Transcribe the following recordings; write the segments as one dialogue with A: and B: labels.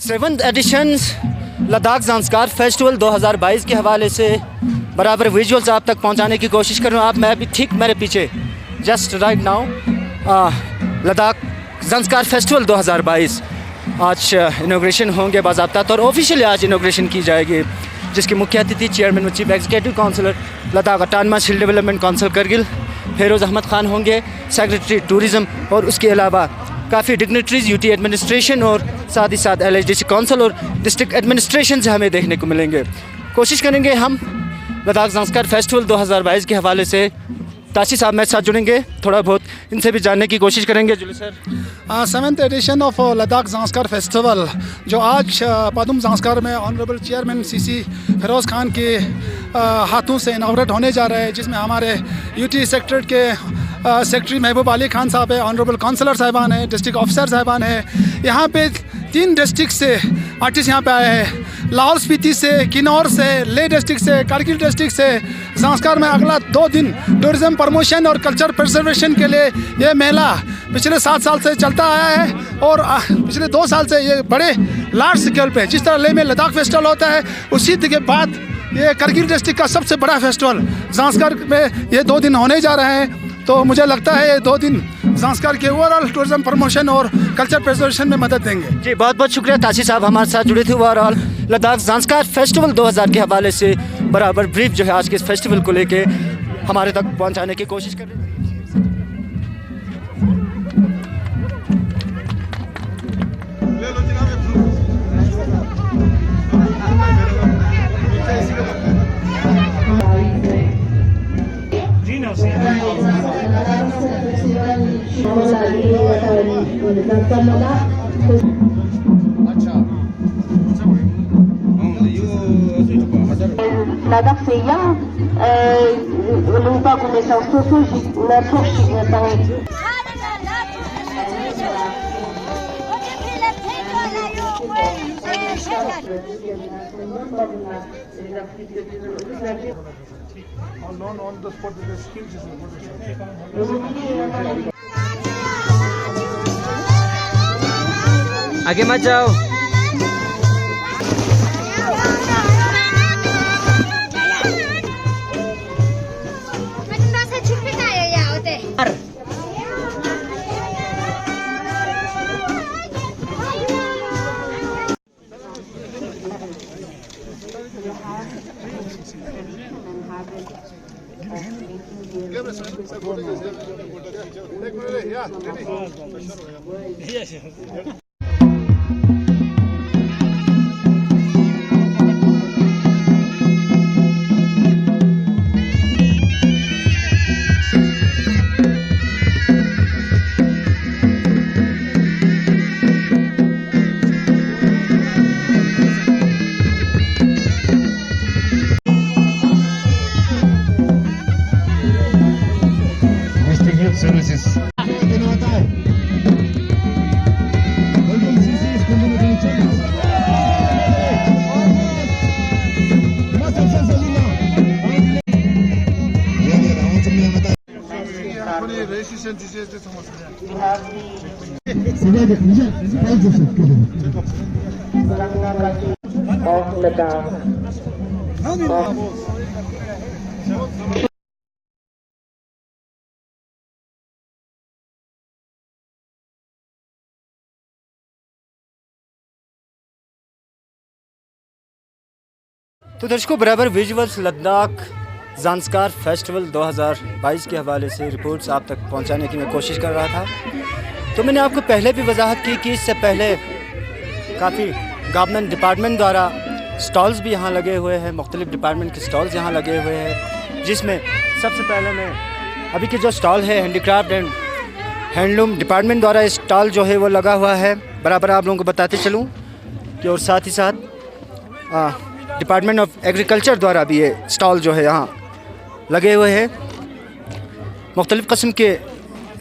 A: 7th edition Ladakh Zanskar festival 2022 के हवाले से बराबर विजुअल्स आप तक पहुंचाने की कोशिश कर रहा हूँ। आप मैं अभी ठीक मेरे पीछे just right now Ladakh Zanskar festival 2022 आज इनॉग्रेशन होंगे बाज़ाब्ता और ऑफिशियली आज इनॉग्रेशन की जाएगी, जिसके मुख्य अतिथि चेयरमैन व chief executive councillor Ladakh autonomous hill development council Kargil Feroz Ahmad Khan होंगे, सेक्रेटरी टूरिज़म, और उसके अलावा काफ़ी डिग्नेटरीज़ यूटी एडमिनिस्ट्रेशन और साथ ही साथ LHDC काउंसिल और डिस्ट्रिक्ट एडमिनिस्ट्रेशन से हमें देखने को मिलेंगे। कोशिश करेंगे हम लद्दाख ज़ांस्कार फेस्टिवल 2022 के हवाले से ताशी साहब मेरे साथ जुड़ेंगे, थोड़ा बहुत इनसे भी जानने की कोशिश करेंगे। जुली sir,
B: 7th edition of Ladakh Zanskar festival जो आज पदम ज़ांस्कार में honourable chairman CC Feroz Khan के हाथों से इनाग्रेट होने जा रहा है, जिसमें हमारे यूटी सेक्रेटरी के सेक्रेटरी महबूब अली खान साहब है, ऑनरेबल काउंसलर साहिबान है, डिस्ट्रिक्ट ऑफिसर साहिबान है। यहाँ पे 3 डिस्ट्रिक्ट से आर्टिस्ट यहाँ पे आए हैं, लाहौल स्पीति से, किन्नौर से, लेह डिस्ट्रिक्ट से, कारगिल डिस्ट्रिक्ट से। ज़ांस्कार में अगला 2 दिन टूरिज़म प्रमोशन और कल्चर प्रिजर्वेशन के लिए ये मेला पिछले 7 साल से चलता आया है और पिछले 2 साल से ये बड़े लार्ज स्केल पे, जिस तरह लेह में लद्दाख फेस्टिवल होता है, उसी के बाद ये कारगिल डिस्ट्रिक्ट का सबसे बड़ा फेस्टिवल ज़ांस्कार में ये 2 दिन होने जा रहे हैं। तो मुझे लगता है ये 2 दिन ज़ांस्कार के ओवरऑल टूरिज़म प्रमोशन और कल्चर प्रिजर्वेशन में मदद देंगे।
A: जी बहुत बहुत शुक्रिया ताशी साहब हमारे साथ जुड़े थे। ओवरऑल लद्दाख ज़ांस्कार फेस्टिवल 2000 के हवाले से बराबर ब्रीफ जो है आज के इस फेस्टिवल को लेके हमारे तक पहुंचाने की कोशिश कर रहे हैं।
C: Lada feia, lupa começar os seus na próxima também.
B: On the spot with the skills
D: आगे मत जाओ।
A: तो दर्शकों बराबर विजुअल्स लद्दाख ज़ांस्कार फेस्टिवल 2022 के हवाले से रिपोर्ट्स आप तक पहुंचाने की मैं कोशिश कर रहा था। तो मैंने आपको पहले भी वजाहत की कि इससे पहले काफ़ी गवर्नमेंट डिपार्टमेंट द्वारा स्टॉल्स भी यहाँ लगे हुए हैं, मुख्तलिफ डिपार्टमेंट के स्टॉल्स यहाँ लगे हुए हैं, जिसमें सबसे पहले मैं अभी के जो स्टॉल है हैंडीक्राफ्ट एंड हैंडलूम डिपार्टमेंट द्वारा स्टॉल जो है वो लगा हुआ है, बराबर आप लोगों को बताते चलूँ कि और साथ ही साथ डिपार्टमेंट ऑफ एग्रीकल्चर द्वारा भी ये स्टॉल जो है यहाँ लगे हुए हैं। मुख्तलिफ़ किस्म के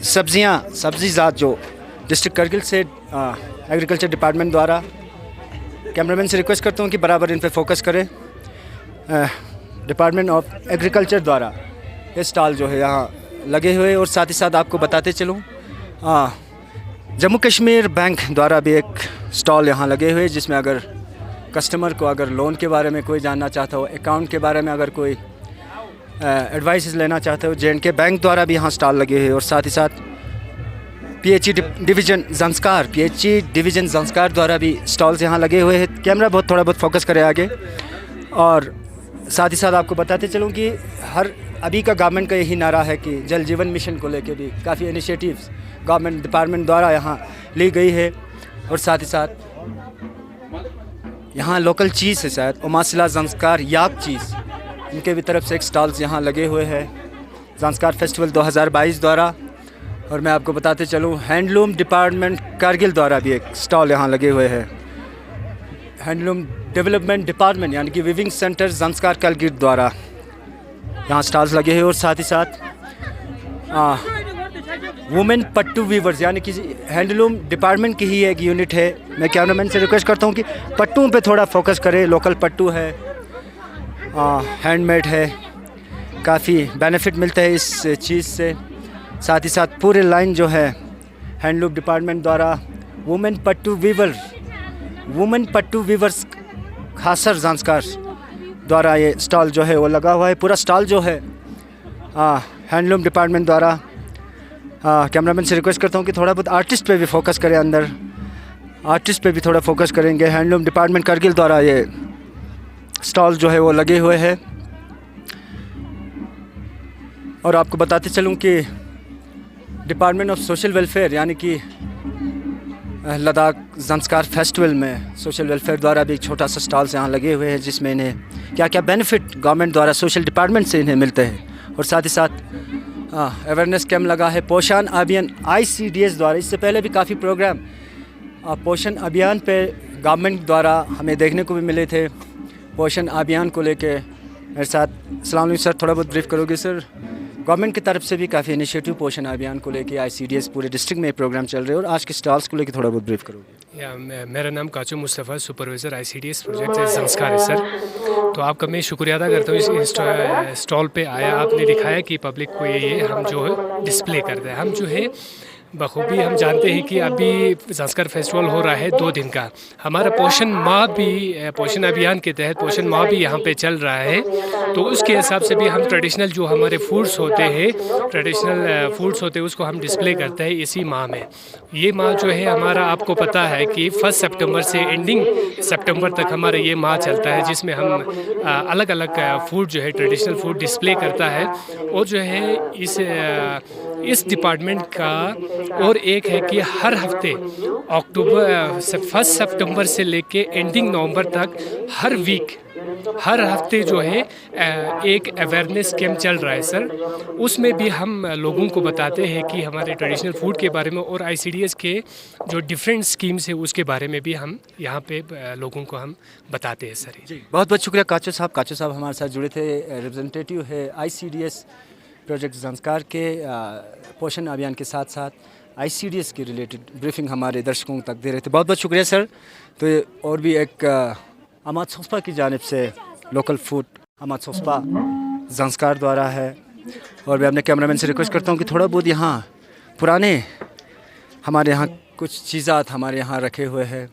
A: सब्ज़ी ज़ात जो डिस्ट्रिक्ट करगिल से एग्रीकल्चर डिपार्टमेंट द्वारा, कैमरामैन से रिक्वेस्ट करता हूँ कि बराबर इन पे फोकस करें। डिपार्टमेंट ऑफ एग्रीकल्चर द्वारा ये स्टॉल जो है यहाँ लगे हुए, और साथ ही साथ आपको बताते चलूँ जम्मू कश्मीर बैंक द्वारा भी एक स्टॉल यहाँ लगे हुए, जिसमें अगर कस्टमर को अगर लोन के बारे में कोई जानना चाहता हो, अकाउंट के बारे में अगर कोई एडवाइस लेना चाहते हो, J&K बैंक द्वारा भी यहाँ स्टॉल लगे हुए, और साथ ही साथ PHE डिवीज़न ज़ंस्कार द्वारा भी स्टॉल्स यहाँ लगे हुए हैं। कैमरा थोड़ा बहुत फोकस करे आगे। और साथ ही साथ आपको बताते चलूँ कि अभी का गवर्नमेंट का यही नारा है कि जल जीवन मिशन को लेके भी काफ़ी इनिशिएटिव्स गवर्नमेंट डिपार्टमेंट द्वारा यहाँ ली गई है। और साथ ही साथ यहाँ लोकल चीज़ है, शायद उमासिला ज़ंस्कार याक चीज़, इनके भी तरफ से एक स्टॉल्स यहाँ लगे हुए हैं ज़ंस्कार फेस्टिवल 2022 द्वारा। और मैं आपको बताते चलूँ हैंडलूम डिपार्टमेंट कारगिल द्वारा भी एक स्टॉल यहाँ लगे हुए हैं। हैंडलूम डेवलपमेंट डिपार्टमेंट यानी कि विविंग सेंटर ज़ंस्कार कारगिल द्वारा यहाँ स्टॉल्स लगे हैं। और साथ ही साथ वुमेन पट्टू वीवर्स यानी कि हैंडलूम डिपार्टमेंट की ही एक यूनिट है। मैं कैमरामैन से रिक्वेस्ट करता हूँ कि पट्टुओं पे थोड़ा फोकस करें। लोकल पट्टू है, हैंडमेड है, काफ़ी बेनिफिट मिलते हैं इस चीज़ से। साथ ही साथ पूरे लाइन जो है हैंडलूम डिपार्टमेंट द्वारा वुमेन पट्टू वीवर्स खासर ज़ंस्कार द्वारा ये स्टॉल जो है वो लगा हुआ है। पूरा स्टॉल जो है हैंडलूम डिपार्टमेंट द्वारा। कैमरामैन से रिक्वेस्ट करता हूँ कि थोड़ा बहुत आर्टिस्ट पे भी फोकस करें, अंदर आर्टिस्ट पे भी थोड़ा फोकस करेंगे। हैंडलूम डिपार्टमेंट कारगिल द्वारा ये स्टॉल जो है वो लगे हुए हैं। और आपको बताते चलूँ कि डिपार्टमेंट ऑफ सोशल वेलफेयर यानी कि लद्दाख ज़ंस्कार फेस्टिवल में सोशल वेलफेयर द्वारा भी एक छोटा सा स्टॉल्स यहाँ लगे हुए हैं, जिसमें इन्हें क्या क्या बेनिफिट गवर्नमेंट द्वारा सोशल डिपार्टमेंट से इन्हें मिलते हैं। और साथ ही साथ अवेयरनेस कैम्प लगा है पोषण अभियान ICDS द्वारा। इससे पहले भी काफ़ी प्रोग्राम पोषण अभियान पे गवर्नमेंट द्वारा हमें देखने को भी मिले थे। पोषण अभियान को लेके मेरे साथ अस्सलाम वालेकुम सर, थोड़ा बहुत ब्रीफ करोगे सर? गवर्नमेंट की तरफ से भी काफ़ी इनिशिएटिव पोषण अभियान को लेके ICDS पूरे डिस्ट्रिक्ट में प्रोग्राम चल रहे हैं, और आज के स्टॉल्स को लेके थोड़ा बहुत ब्रीफ करोगे?
D: मेरा नाम Kachu Mustafa, supervisor ICDS project Zanskar है सर। तो आपका मैं शुक्रिया अदा करता हूँ इस स्टॉल पे आया, आपने दिखाया कि पब्लिक को ये हम जो है डिस्प्ले करते हैं। हम जो है बखूबी हम जानते हैं कि अभी ज़ंस्कार फेस्टिवल हो रहा है 2 दिन का। हमारा पोषण माह भी, पोषण अभियान के तहत पोषण माह भी यहाँ पे चल रहा है। तो उसके हिसाब से भी हम ट्रेडिशनल जो हमारे फूड्स होते हैं, उसको हम डिस्प्ले करते हैं इसी माह में। ये माह जो है हमारा, आपको पता है कि 1 सितंबर से एंडिंग सितंबर तक हमारा ये माह चलता है, जिसमें हम अलग अलग फूड जो है ट्रेडिशनल फूड डिस्प्ले करता है। और जो है इस डिपार्टमेंट का और एक है कि हर हफ्ते 1 सितंबर से लेके एंडिंग नवंबर तक हर हफ्ते जो है एक अवेयरनेस कैंप चल रहा है सर। उसमें भी हम लोगों को बताते हैं कि हमारे ट्रेडिशनल फूड के बारे में, और ICDS के जो डिफरेंट स्कीम्स है उसके बारे में भी हम यहाँ पे लोगों को हम बताते हैं सर।
A: जी बहुत बहुत शुक्रिया काचू साहब। काचू साहब हमारे साथ जुड़े थे, रिप्रेजेंटेटिव है ICDS प्रोजेक्ट ज़ंस्कार के पोषण अभियान के साथ साथ ICDS के रिलेटेड ब्रीफिंग हमारे दर्शकों तक दे रहे थे। बहुत बहुत शुक्रिया सर। तो और भी एक अमाद सोस्पा की जानिब से लोकल फूड अमाद सोस्पा ज़ंस्कार द्वारा है। और मैं अपने कैमरामैन से रिक्वेस्ट करता हूँ कि थोड़ा बहुत यहाँ पुराने हमारे यहाँ कुछ चीज़ात हमारे यहाँ रखे हुए हैं।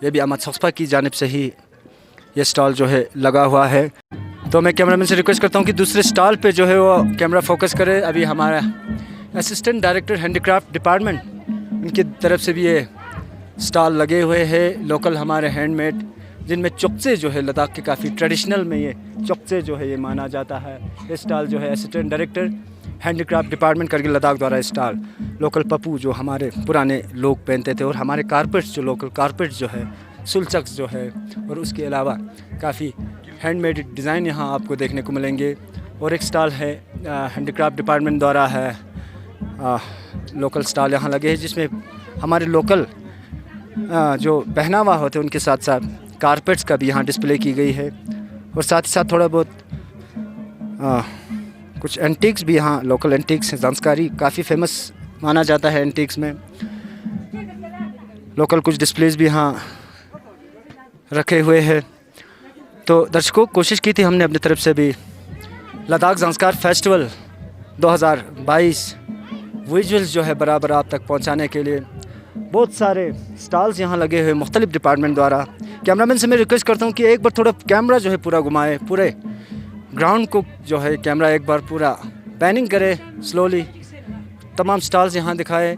A: ये भी अमाद सोस्पा की जानिब से ही ये स्टॉल जो है लगा हुआ है। तो मैं कैमरामैन से रिक्वेस्ट करता हूँ कि दूसरे स्टॉल पे जो है वो कैमरा फोकस करे। अभी हमारा असिस्टेंट डायरेक्टर हैंडीक्राफ्ट डिपार्टमेंट, उनकी तरफ से भी ये स्टॉल लगे हुए हैं लोकल हमारे हैंडमेड, जिनमें चोकचे जो है लद्दाख के काफ़ी ट्रेडिशनल में ये चोकचे जो है ये माना जाता है। ये स्टॉल जो है assistant director handicraft department Kargil Ladakh द्वारा स्टॉल लोकल पप्पू जो हमारे पुराने लोग पहनते थे, और हमारे कारपेट्स जो लोकल कारपेट्स जो है, सुलचक्स जो है, और उसके अलावा काफ़ी हैंडमेड डिज़ाइन यहाँ आपको देखने को मिलेंगे। और एक स्टॉल है हैंडीक्राफ्ट डिपार्टमेंट द्वारा है, लोकल स्टॉल यहाँ लगे हैं, जिसमें हमारे लोकल जो पहनावा होते हैं उनके साथ साथ कारपेट्स का भी यहाँ डिस्प्ले की गई है। और साथ ही साथ थोड़ा बहुत कुछ एंटीक्स भी यहाँ लोकल एंटीक्स हैं। ज़ंस्कारी काफ़ी फेमस माना जाता है एंटीक्स में। लोकल कुछ डिस्प्लेज भी यहाँ रखे हुए हैं। तो दर्शकों, कोशिश की थी हमने अपनी तरफ से भी लद्दाख ज़ंस्कार फेस्टिवल 2022 विजुअल्स जो है बराबर आप तक पहुंचाने के लिए। बहुत सारे स्टॉल्स यहाँ लगे हुए मुख्तलिफ डिपार्टमेंट द्वारा। कैमरामैन से मैं रिक्वेस्ट करता हूँ कि एक बार थोड़ा कैमरा जो है पूरा घुमाए, पूरे ग्राउंड को जो है कैमरा एक बार पूरा पैनिंग करे स्लोली, तमाम स्टॉल्स यहाँ दिखाए।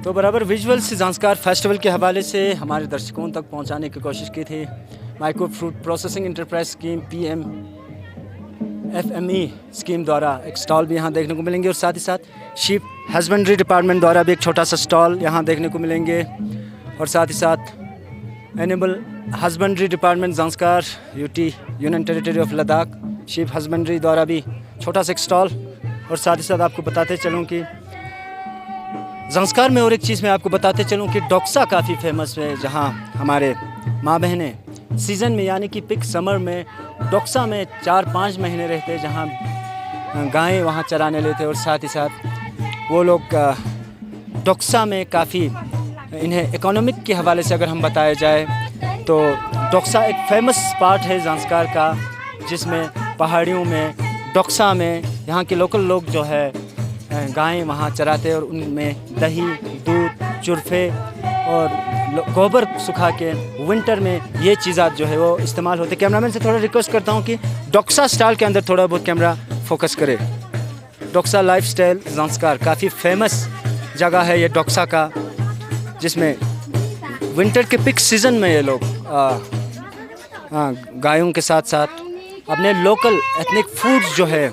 A: तो बराबर विजुअल्स ज़ांस्कार फेस्टिवल के हवाले से हमारे दर्शकों तक पहुंचाने की कोशिश की थी। Micro fruit processing enterprise scheme PMFME scheme द्वारा एक स्टॉल भी यहाँ देखने को मिलेंगे और साथ ही साथ शीप हस्बेंड्री डिपार्टमेंट द्वारा भी एक छोटा सा स्टॉल यहाँ देखने को मिलेंगे और साथ ही साथ animal husbandry department Zanskar union territory of Ladakh sheep husbandry द्वारा भी छोटा सा एक स्टॉल। और साथ ही साथ आपको बताते चलूँ कि ज़ांस्कार में और एक चीज़ मैं आपको बताते चलूँ कि डोक्सा काफ़ी फेमस है, जहाँ हमारे माँ बहनें सीज़न में यानी कि पिक समर में डोक्सा में 4-5 महीने रहते, जहाँ गायें वहाँ चराने लेते और साथ ही साथ वो लोग डोक्सा में काफ़ी इन्हें इकोनॉमिक के हवाले से अगर हम बताया जाए तो डोक्सा एक फेमस पार्ट है ज़ांस्कार का, जिसमें पहाड़ियों में डोक्सा में यहाँ के लोकल लोग जो है गायें वहाँ चराते और उनमें दही, दूध, चुरफे और गोबर सुखा के विंटर में ये चीज़ात जो है वो इस्तेमाल होते। कैमरामैन से थोड़ा रिक्वेस्ट करता हूँ कि डोक्सा स्टाइल के अंदर थोड़ा बहुत कैमरा फोकस करे। डोक्सा लाइफस्टाइल ज़ांस्कार काफ़ी फेमस जगह है ये डोक्सा का, जिसमें विंटर के पिक सीज़न में ये लोग गायों के साथ साथ अपने लोकल एथनिक फूड्स जो है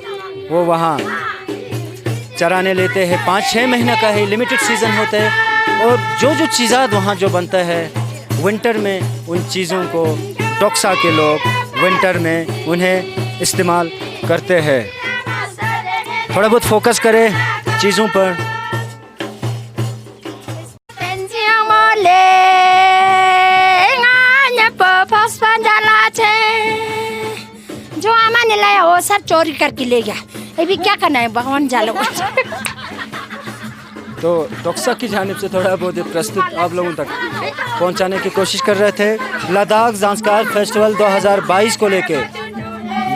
A: वो वहाँ चराने लेते हैं। 5-6 महीने का है लिमिटेड सीज़न होता है और जो चीज़ात वहाँ जो बनता है विंटर में, उन चीज़ों को डोक्सा के लोग विंटर में उन्हें इस्तेमाल करते हैं। थोड़ा बहुत फोकस करें चीज़ों पर।
E: जो आमा ने लाया वो सब चोरी करके ले गया, अभी क्या करना है भगवान जालो।
A: तो डोक्सा की जानिब से थोड़ा बहुत प्रस्तुत आप लोगों तक पहुंचाने की कोशिश कर रहे थे। लद्दाख ज़ांस्कार फेस्टिवल 2022 को लेके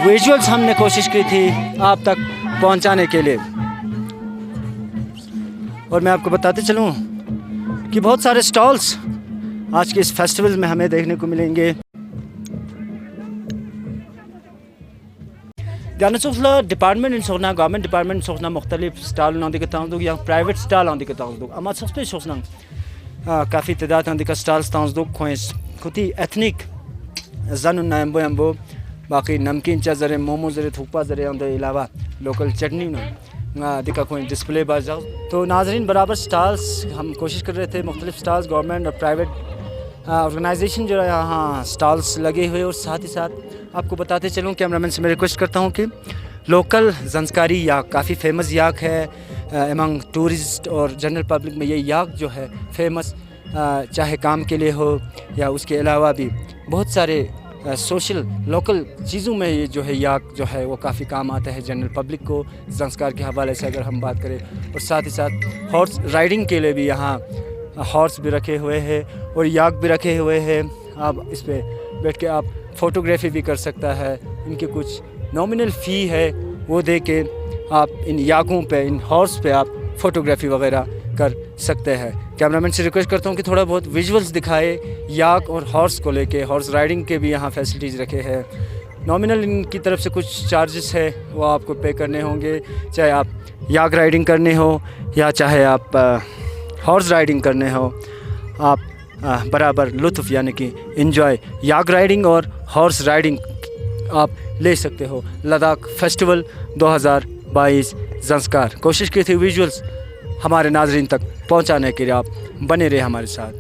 A: विजुअल्स हमने कोशिश की थी आप तक पहुंचाने के लिए। और मैं आपको बताते चलूं कि बहुत सारे स्टॉल्स आज के इस फेस्टिवल में हमें देखने को मिलेंगे। डिपार्टमेंट इन सोचना गवर्नमेंट डिपार्टमेंट सोचना मुख्तलिफ स्टाल आंदी के या प्राइवेट स्टाल आंदी के अमा सबसे सोचना काफ़ी तादाद आंदी का स्टाल्स खोस खुदी एथनिक जन नम्बो एम्बो बाकी नमकीन चा जरे मोमो जरे थुप्पा जरे आंदे अलावा लोकल चटनी दिखा कोई डिस्प्ले बाज जाओ। तो नाजरीन बराबर स्टाल्स हम कोशिश कर रहे थे, मुख्तलिफ स्टाल्स गवर्नमेंट और प्राइवेट ऑर्गेनाइजेशन जो है यहाँ स्टॉल्स लगे हुए। और साथ ही साथ आपको बताते चलूँ, कैमरामैन से मैं रिक्वेस्ट करता हूँ कि लोकल ज़ांस्कारी याक काफ़ी फेमस याक है एमंग टूरिस्ट और जनरल पब्लिक में। ये याक जो है फेमस चाहे काम के लिए हो या उसके अलावा भी बहुत सारे सोशल लोकल चीज़ों में ये जो है याक जो है वो काफ़ी काम आता है जनरल पब्लिक को ज़ांस्कार के हवाले से अगर हम बात करें। और साथ ही साथ हॉर्स राइडिंग के लिए भी यहाँ हॉर्स भी रखे हुए हैं और याक भी रखे हुए हैं। आप इस पर बैठ के आप फ़ोटोग्राफी भी कर सकता है। इनकी कुछ नॉमिनल फ़ी है, वो दे के आप इन याकों पे, इन हॉर्स पे आप फ़ोटोग्राफी वगैरह कर सकते हैं। कैमरामैन से रिक्वेस्ट करता हूँ कि थोड़ा बहुत विजुअल्स दिखाए याक और हॉर्स को लेके। हॉर्स राइडिंग के भी यहाँ फैसिलिटीज़ रखे हैं। नॉमिनल इनकी तरफ से कुछ चार्जेस है वो आपको पे करने होंगे, चाहे आप याक राइडिंग करने हो या चाहे आप हॉर्स राइडिंग करने हो। आप बराबर लुत्फ़ यानी कि इंजॉय याक राइडिंग और हॉर्स राइडिंग आप ले सकते हो। लद्दाख फेस्टिवल 2022 ज़ांस्कार कोशिश की थी विजुअल्स हमारे नाजरीन तक पहुंचाने के लिए। आप बने रहे हमारे साथ।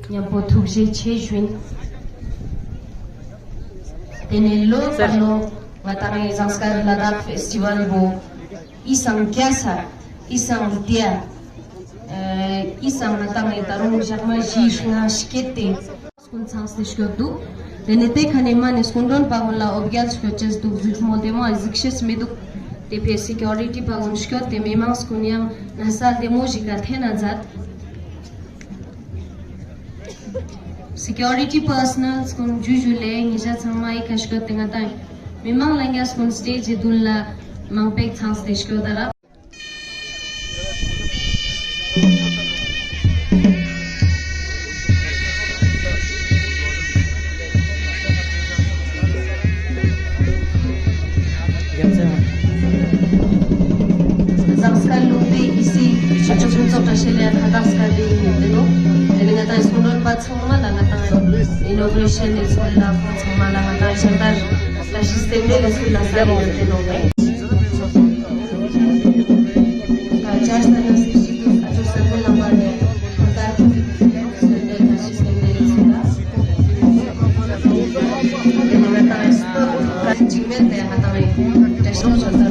F: Tepe security pagunshko te memang skunyam nasa demoji ka thena zat. Security personnel skun jujule ngija samai kashko tenga tai. Memang langya skun stage dulla mangpek thang stage ko dara. Zamskar lupi isi ajun sota shele hadaskar de niteno elingata iskundol patsoma langata inauguration iskulla patsoma langata shantar la system de iskulla sare niteno ka charge na institute ajun sarve lamar de hotar la system de iskulla elingata isto kanchimete hatame tesno shantar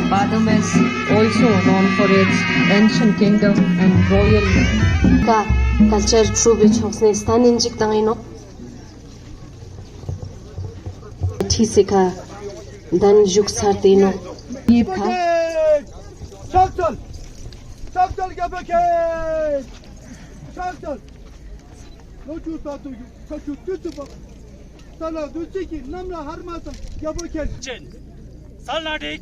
F: Badam is also known for its ancient kingdom and royal culture. True which hosne standing jik tangino. Tisika dan juk sartino. Yipka.
G: Şaptal gabake. Şaptal. Noju tatu kaçu tutu bak. Sala dulciki namla harmata gabake. Salnadik.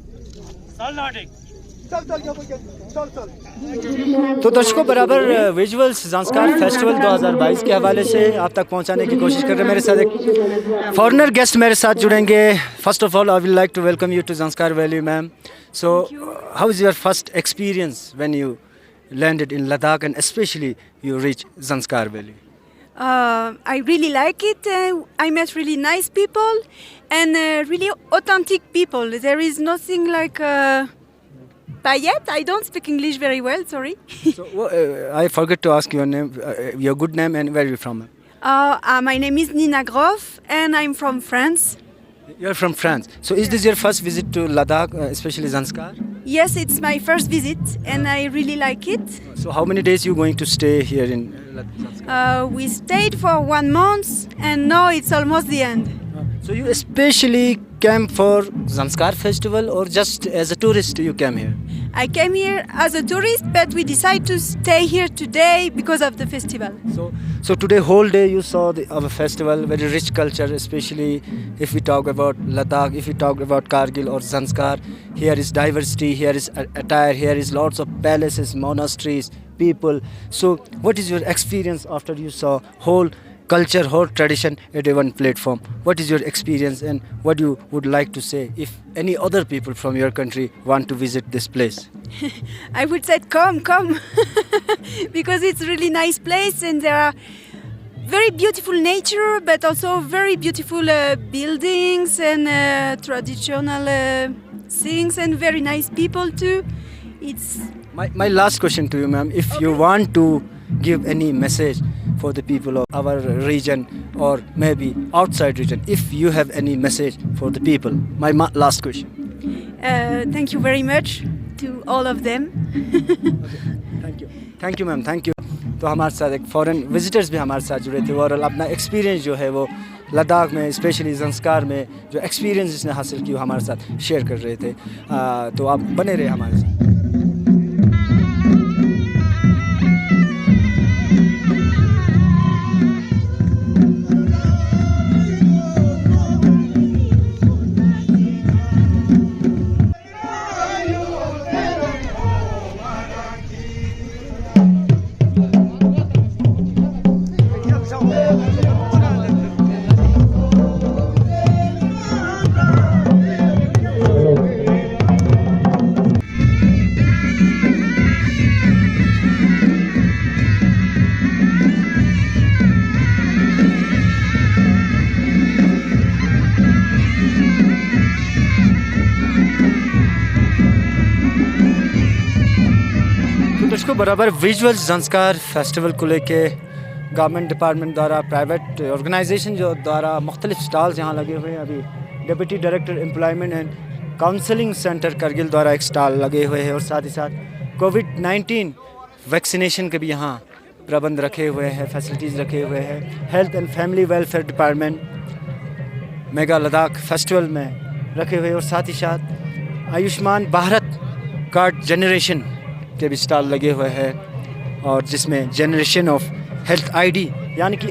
A: तो दर्शकों बराबर visuals Zanskar festival 2022 के हवाले से आप तक पहुंचाने की कोशिश कर रहे हैं। मेरे साथ एक फॉरेनर गेस्ट मेरे साथ जुड़ेंगे। First of all I will like to welcome you to Zanskar valley ma'am. So how is your first experience when you landed in Ladakh and especially you reached Zanskar Valley?
H: I really like it. I met really nice people and really authentic people. There is nothing like Payet. I don't speak English very well, sorry.
A: So I forgot to ask your name, your good name, and where are you from?
H: My name is Nina Groff and I'm from France.
A: You're from France. So is this your first visit to Ladakh, especially Zanskar?
H: Yes, it's my first visit and I really like it.
A: So how many days you going to stay here in Zanskar?
H: We stayed for 1 month and now it's almost the end.
A: So you especially came for Zanskar festival or just as a tourist you came here?
H: I came here as a tourist, but we decided to stay here today because of the festival.
A: So today whole day you saw our festival, very rich culture, especially if we talk about Ladakh, if we talk about Kargil or Zanskar. Here is diversity, here is attire, here is lots of palaces, monasteries, people. So what is your experience after you saw whole culture, whole tradition at one platform? What is your experience and what you would like to say if any other people from your country want to visit this place?
H: I would say come because it's really nice place and there are very beautiful nature but also very beautiful buildings and traditional things and very nice people too. It's
A: my last question to you, ma'am. If you want to give any message for the people of our region or maybe outside region, if you have any message for the people, my last question.
H: Thank you very much to all of them.
A: Thank you ma'am, thank you. तो हमारे साथ एक foreign visitors भी हमारे साथ जुड़े थे और अपना एक्सपीरियंस जो है वो लद्दाख में स्पेशली ज़ंस्कार में जो एक्सपीरियंस इसने हासिल की वो हमारे साथ शेयर कर रहे थे। तो आप बने रहे हमारे साथ। दर्शकों, बराबर विजुअल्स ज़ंस्कार फेस्टिवल को लेके गवर्नमेंट डिपार्टमेंट द्वारा, प्राइवेट ऑर्गेनाइजेशन जो द्वारा मुख्तलिफ स्टॉल्स यहाँ लगे हुए हैं। अभी deputy director employment and counselling centre Kargil द्वारा एक स्टॉल लगे हुए हैं और साथ ही साथ कोविड-19 वैक्सीनेशन के भी यहाँ प्रबंध रखे हुए हैं, फैसिलिटीज़ रखे हुए हैं। Health and family welfare department mega Ladakh festival में रखे हुए और साथ ही साथ आयुष्मान भारत कार्ड जनरेशन के भी स्टॉल लगे हुए हैं और जिसमें जनरेशन ऑफ हेल्थ आईडी यानी कि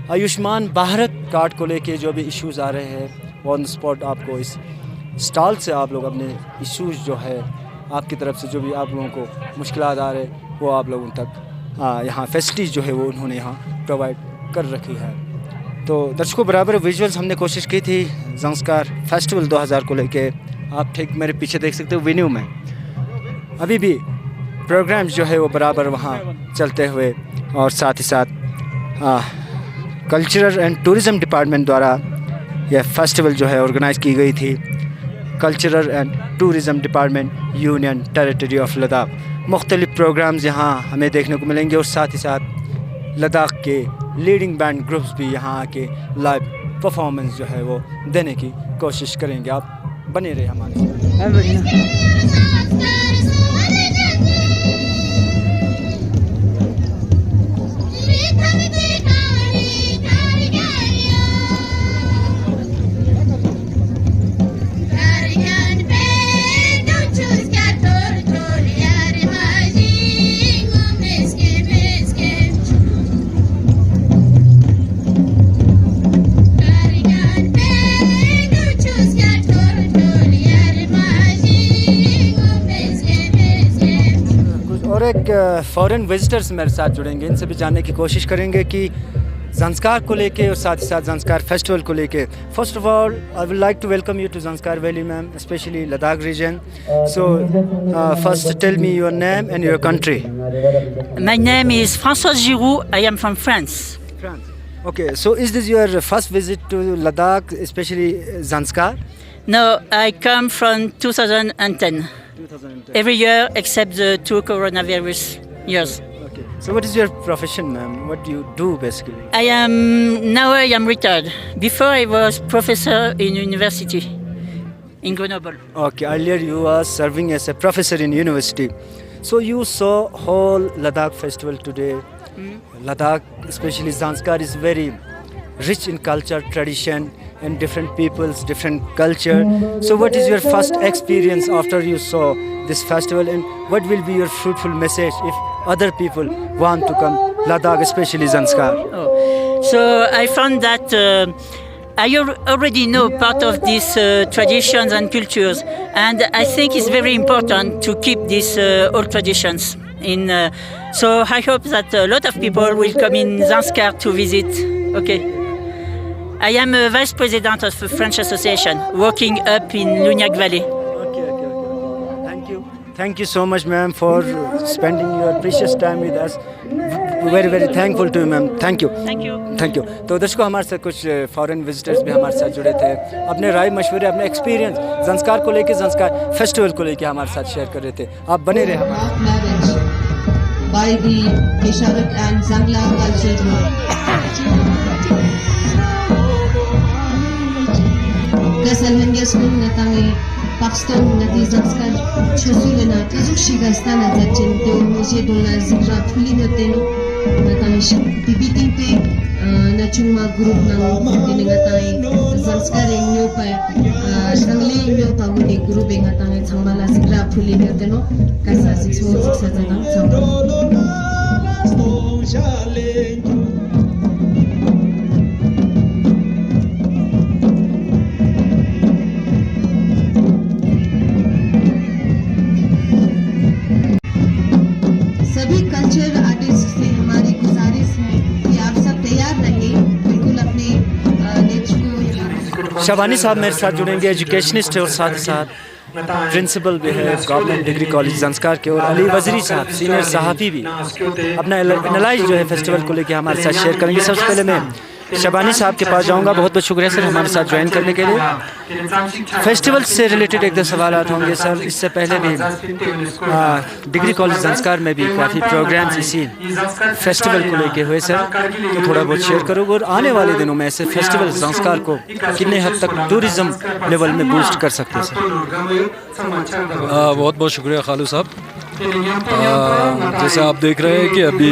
A: आयुष्मान भारत कार्ड को लेके जो भी इश्यूज़ आ रहे हैं ऑन स्पॉट आपको इस स्टॉल से आप लोग अपने इश्यूज़ जो है आपकी तरफ से जो भी आप लोगों को मुश्किलात आ रहे वो आप लोगों तक यहाँ फैसिलिटीज़ जो है वो उन्होंने यहाँ प्रोवाइड कर रखी है। तो दर्शकों, बराबर विजुअल्स हमने कोशिश की थी ज़ंस्कार फेस्टिवल 2000 को लेके। आप ठीक मेरे पीछे देख सकते हो वेन्यू में अभी भी प्रोग्राम्स जो है वो बराबर वहाँ चलते हुए और साथ ही साथ कल्चरल एंड टूरिज़म डिपार्टमेंट द्वारा यह फेस्टिवल जो है ऑर्गेनाइज़ की गई थी। Cultural and tourism department union territory of Ladakh. मुख्तलिफ़ प्रोग्राम्स यहाँ हमें देखने को मिलेंगे और साथ ही साथ लद्दाख के लीडिंग बैंड ग्रुप्स भी यहाँ आके लाइव परफॉर्मेंस जो है वो देने की कोशिश करेंगे। आप बने रहे हमारे साथ। और एक फॉरेन विजिटर्स मेरे साथ जुड़ेंगे, इनसे भी जानने की कोशिश करेंगे कि ज़ंस्कार को लेके और साथ ही साथ ज़ंस्कार फेस्टिवल को लेके। First of all I would like to welcome you to Zanskar valley ma'am, specially Ladakh region. So first tell me your name and your country.
I: My name is Françoise Giroux. I am from France.
A: Okay, so is this your first visit to Ladakh, especially Zanskar?
I: No, I come from 2010.
A: 2010.
I: Every year except the 2 coronavirus years.
A: Okay. So what is your profession, ma'am? What do you do basically?
I: I am retired. Before I was professor in university in Grenoble.
A: Okay, earlier you were serving as a professor in university. So you saw whole Ladakh festival today. Ladakh, especially Zanskar, is very rich in culture, tradition, and different peoples, different culture. So what is your first experience after you saw this festival, and what will be your fruitful message if other people want to come Ladakh, especially Zanskar?
I: So I found that I already know part of these traditions and cultures, and I think it's very important to keep these old traditions. So I hope that a lot of people will come in Zanskar to visit. Okay. I am a vice president of a French association working up in Luniak Valley.
A: Okay. Thank you. Thank you so much, ma'am, for spending your precious time with us. Very, very thankful to you, ma'am. Thank you.
I: Thank you.
A: Thank you. तो दर्शकों, हमारे साथ कुछ foreign visitors भी हमारे साथ जुड़े थे, अपने राय मशवरे, अपने एक्सपीरियंस ज़ंस्कार को लेके, ज़ंस्कार फेस्टिवल को लेके हमारे साथ शेयर कर रहे थे। आप बने रहे हमारे।
F: By the Pesharat and Zangla culture group. Kasal hengesmun natangi Pakistan nati Zanskar chosulena tizuk shigastana zachin teo muje dolna zikra thuli noteno natangi bibitin pe cuma grup nang ini ngatai Zanskar inyo pa shangli inyo pa muni grup ngatai changmala sikra phuli hirteno kaisa sikso jana सभी culture artist से हमारी गुजारिश है कि आप सब तैयार रहिए बिल्कुल अपने नेचर को
A: शबानी साहब मेरे साथ जुड़ेंगे, एजुकेशनिस्ट है और साथ ही साथ प्रिंसिपल भी है गवर्नमेंट डिग्री कॉलेज ज़ंस्कार के, और अली वज़ीरी साहब सीनियर सहाफ़ी भी अपना एनालाइज जो है फेस्टिवल को लेकर हमारे साथ शेयर करेंगे। सबसे पहले मैं शबानी साहब के पास जाऊंगा। बहुत बहुत शुक्रिया सर हमारे साथ ज्वाइन करने के लिए। फेस्टिवल से रिलेटेड एक दो सवाल होंगे सर। इससे पहले भी डिग्री कॉलेज ज़ंस्कार में भी काफ़ी प्रोग्राम्स इसी फेस्टिवल को लेके हुए सर, तो थोड़ा बहुत शेयर करोगे, और आने वाले दिनों में ऐसे फेस्टिवल ज़ंस्कार को कितने हद तक टूरिज़्म लेवल में बूस्ट कर सकते हैं सर?
J: बहुत बहुत शुक्रिया खालू साहब। जैसे आप देख रहे हैं कि अभी